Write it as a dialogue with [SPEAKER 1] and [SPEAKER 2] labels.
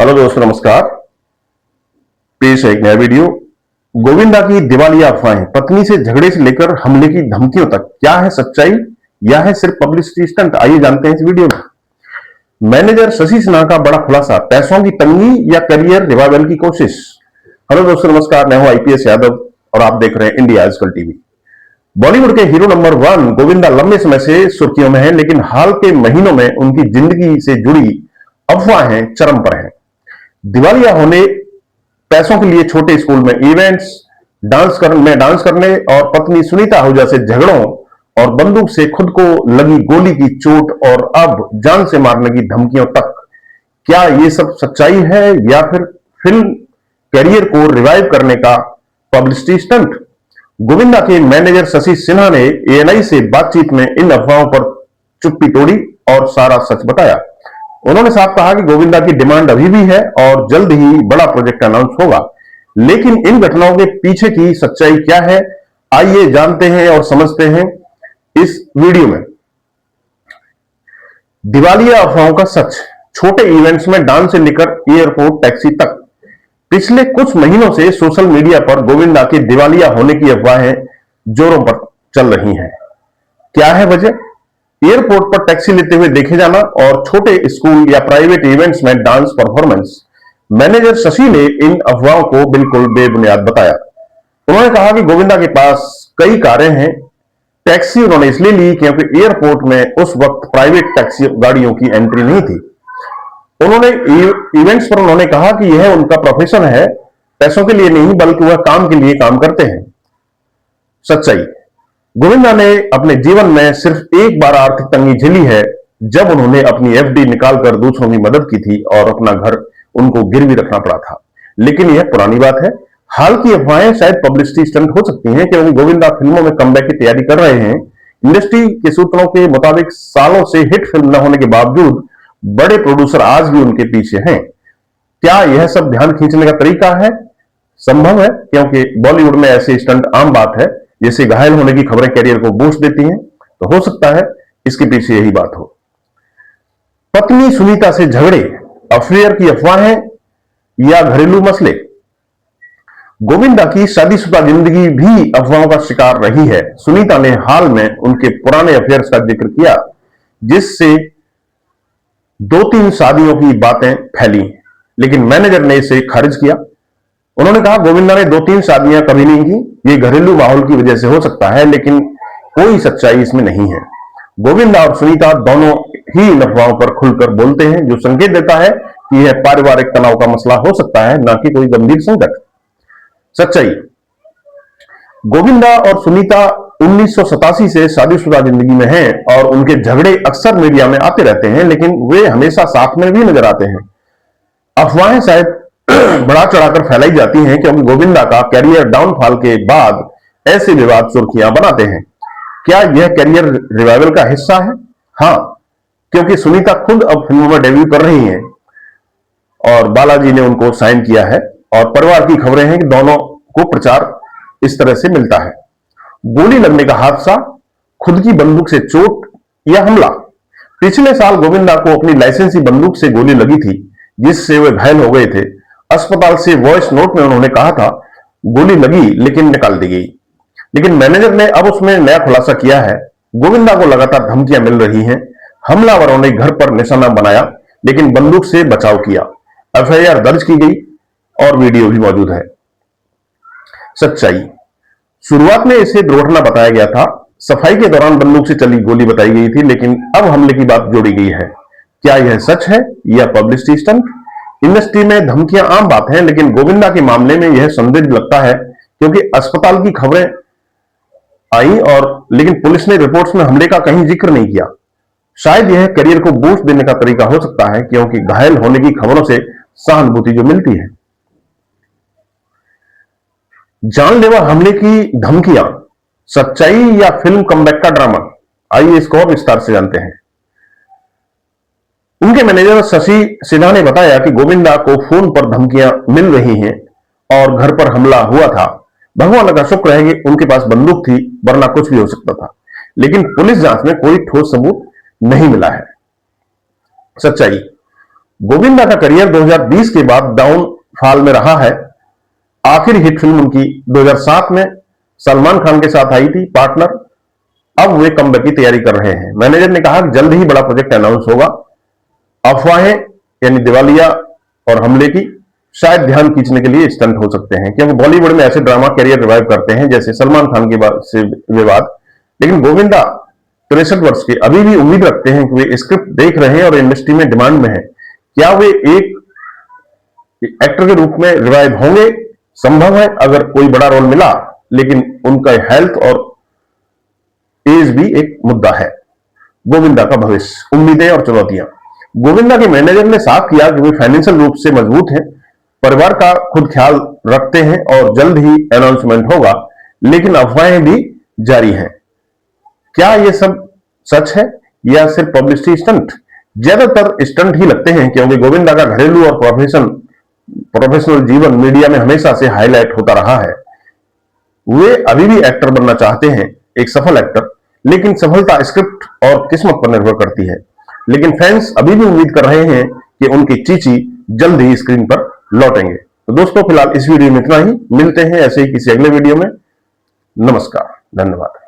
[SPEAKER 1] Hello दोस्तों, नमस्कार। पेश है एक नया वीडियो। गोविंदा की दिवालिया अफवाहें, पत्नी से झगड़े से लेकर हमले की धमकियों तक, क्या है सच्चाई या है सिर्फ पब्लिसिटी स्टंट? आइए जानते हैं इस वीडियो में। मैनेजर शशि सिन्हा का बड़ा खुलासा, पैसों की तंगी या करियर रिवाइवल की कोशिश। हेलो दोस्तों, नमस्कार। मैं हूं आईपीएस यादव और आप देख रहे हैं इंडिया आजकल टीवी। बॉलीवुड के हीरो नंबर 1 गोविंदा लंबे समय से सुर्खियों में हैं, लेकिन हाल के महीनों में उनकी जिंदगी से जुड़ी अफवाहें चरम पर हैं। दिवालिया होने, पैसों के लिए छोटे स्कूल में इवेंट्स, डांस करने और पत्नी सुनीता आहूजा से झगड़ों और बंदूक से खुद को लगी गोली की चोट और अब जान से मारने की धमकियों तक, क्या ये सब सच्चाई है या फिर फिल्म कैरियर को रिवाइव करने का पब्लिसिटी स्टंट? गोविंदा के मैनेजर शशि सिन्हा ने एएनआई से बातचीत में इन अफवाहों पर चुप्पी तोड़ी और सारा सच बताया। उन्होंने साफ कहा कि गोविंदा की डिमांड अभी भी है और जल्द ही बड़ा प्रोजेक्ट अनाउंस होगा, लेकिन इन घटनाओं के पीछे की सच्चाई क्या है, आइए जानते हैं और समझते हैं इस वीडियो में। दिवालिया अफवाहों का सच, छोटे इवेंट्स में डांस से लेकर एयरपोर्ट टैक्सी तक। पिछले कुछ महीनों से सोशल मीडिया पर गोविंदा के दिवालिया होने की अफवाहें जोरों पर चल रही हैं। क्या है वजह? एयरपोर्ट पर टैक्सी लेते हुए देखे जाना और छोटे स्कूल या प्राइवेट इवेंट्स में डांस परफॉर्मेंस। मैनेजर शशि ने इन अफवाहों को बिल्कुल बेबुनियाद बताया। उन्होंने कहा कि गोविंदा के पास कई कारें हैं। टैक्सी उन्होंने इसलिए ली क्योंकि एयरपोर्ट में उस वक्त प्राइवेट टैक्सी गाड़ियों की एंट्री नहीं थी। उन्होंने इवेंट्स पर उन्होंने कहा कि यह उनका प्रोफेशन है, पैसों के लिए नहीं बल्कि वह काम के लिए काम करते हैं। सच्चाई, गोविंदा ने अपने जीवन में सिर्फ एक बार आर्थिक तंगी झेली है, जब उन्होंने अपनी एफडी निकालकर दूसरों की मदद की थी और अपना घर उनको गिरवी रखना पड़ा था। लेकिन यह पुरानी बात है। हाल की अफवाहें शायद पब्लिसिटी स्टंट हो सकती हैं, क्योंकि गोविंदा फिल्मों में कमबैक की तैयारी कर रहे हैं। इंडस्ट्री के सूत्रों के मुताबिक सालों से हिट फिल्म न होने के बावजूद बड़े प्रोड्यूसर आज भी उनके पीछे हैं। क्या यह सब ध्यान खींचने का तरीका है? संभव है, क्योंकि बॉलीवुड में ऐसे स्टंट आम बात है। जैसे घायल होने की खबरें कैरियर को बूस्ट देती हैं, तो हो सकता है इसके पीछे यही बात हो। पत्नी सुनीता से झगड़े, अफेयर की अफवाहें या घरेलू मसले। गोविंदा की शादीशुदा जिंदगी भी अफवाहों का शिकार रही है। सुनीता ने हाल में उनके पुराने अफेयर्स का जिक्र किया, जिससे 2-3 शादियों की बातें फैली, लेकिन मैनेजर ने इसे खारिज किया। उन्होंने कहा, गोविंदा ने 2-3 शादियां कभी नहीं की। ये घरेलू माहौल की वजह से हो सकता है, लेकिन कोई सच्चाई इसमें नहीं है। गोविंदा और सुनीता दोनों ही इन अफवाहों पर खुलकर बोलते हैं, जो संकेत देता है कि यह पारिवारिक तनाव का मसला हो सकता है, न कि कोई गंभीर संकट। सच्चाई, गोविंदा और सुनीता 1987 से शादीशुदा जिंदगी में हैं और उनके झगड़े अक्सर मीडिया में आते रहते हैं, लेकिन वे हमेशा साथ में भी नजर आते हैं। अफवाहें शायद बढ़ा चढ़ाकर फैलाई जाती हैं, क्योंकि गोविंदा का कैरियर डाउनफॉल के बाद ऐसे विवाद सुर्खियां बनाते हैं। क्या यह कैरियर रिवाइवल का हिस्सा है? हां, क्योंकि सुनीता खुद अब फिल्मों में डेब्यू कर रही हैं और बालाजी ने उनको साइन किया है, और परिवार की खबरें हैं कि दोनों को प्रचार इस तरह से मिलता है। गोली लगने का हादसा, खुद की बंदूक से चोट या हमला। पिछले साल गोविंदा को अपनी लाइसेंसी बंदूक से गोली लगी थी, जिससे वे घायल हो गए थे। अस्पताल से वॉइस नोट में उन्होंने कहा था, गोली लगी लेकिन निकाल दी गई। लेकिन मैनेजर ने अब उसमें नया खुलासा किया है। गोविंदा को लगातार धमकियां मिल रही हैं। हमलावरों ने घर पर निशाना बनाया, लेकिन बंदूक से बचाव किया। एफआईआर दर्ज की गई और वीडियो भी मौजूद है। सच्चाई, शुरुआत में इसे दुर्घटना बताया गया था। सफाई के दौरान बंदूक से चली गोली बताई गई थी, लेकिन अब हमले की बात जोड़ी गई है। क्या यह सच है या पब्लिसिटी स्टंट? इंडस्ट्री में धमकियां आम बात हैं, लेकिन गोविंदा के मामले में यह संदिग्ध लगता है, क्योंकि अस्पताल की खबरें आई लेकिन पुलिस ने रिपोर्ट्स में हमले का कहीं जिक्र नहीं किया। शायद यह करियर को बूस्ट देने का तरीका हो सकता है, क्योंकि घायल होने की खबरों से सहानुभूति जो मिलती है। जानलेवा हमले की धमकियां, सच्चाई या फिल्म कमबैक का ड्रामा? आइए इसको और विस्तार से जानते हैं। उनके मैनेजर शशि सिन्हा ने बताया कि गोविंदा को फोन पर धमकियां मिल रही हैं और घर पर हमला हुआ था। भगवान का शुक्र है कि उनके पास बंदूक थी, वरना कुछ भी हो सकता था। लेकिन पुलिस जांच में कोई ठोस सबूत नहीं मिला है। सच्चाई, गोविंदा का करियर 2020 के बाद डाउनफॉल में रहा है। आखिरी हिट फिल्म उनकी 2007 में सलमान खान के साथ आई थी, पार्टनर। अब वे कमबैक की तैयारी कर रहे हैं। मैनेजर ने कहा कि जल्द ही बड़ा प्रोजेक्ट अनाउंस होगा। अफवाहें यानी दिवालिया और हमले की शायद ध्यान खींचने के लिए स्टंट हो सकते हैं, क्योंकि बॉलीवुड में ऐसे ड्रामा कैरियर रिवाइव करते हैं जैसे सलमान खान के बाद से विवाद। लेकिन गोविंदा 63 वर्ष के अभी भी उम्मीद रखते हैं कि वे स्क्रिप्ट देख रहे हैं और इंडस्ट्री में डिमांड में है। क्या वे एक एक्टर के रूप में रिवाइव होंगे? संभव है अगर कोई बड़ा रोल मिला, लेकिन उनका हेल्थ और एज भी एक मुद्दा है। गोविंदा का भविष्य, उम्मीदें और चुनौतियां। गोविंदा के मैनेजर ने साफ किया कि वे फाइनेंशियल रूप से मजबूत हैं, परिवार का खुद ख्याल रखते हैं और जल्द ही अनाउंसमेंट होगा, लेकिन अफवाहें भी जारी हैं। क्या यह सब सच है या सिर्फ पब्लिसिटी स्टंट? ज्यादातर स्टंट ही लगते हैं, क्योंकि गोविंदा का घरेलू और प्रोफेशनल जीवन मीडिया में हमेशा से हाईलाइट होता रहा है। वे अभी भी एक्टर बनना चाहते हैं, एक सफल एक्टर, लेकिन सफलता स्क्रिप्ट और किस्मत पर निर्भर करती है। लेकिन फैंस अभी भी उम्मीद कर रहे हैं कि उनकी चीची जल्द ही स्क्रीन पर लौटेंगे। तो दोस्तों, फिलहाल इस वीडियो में इतना ही। मिलते हैं ऐसे ही किसी अगले वीडियो में। नमस्कार, धन्यवाद।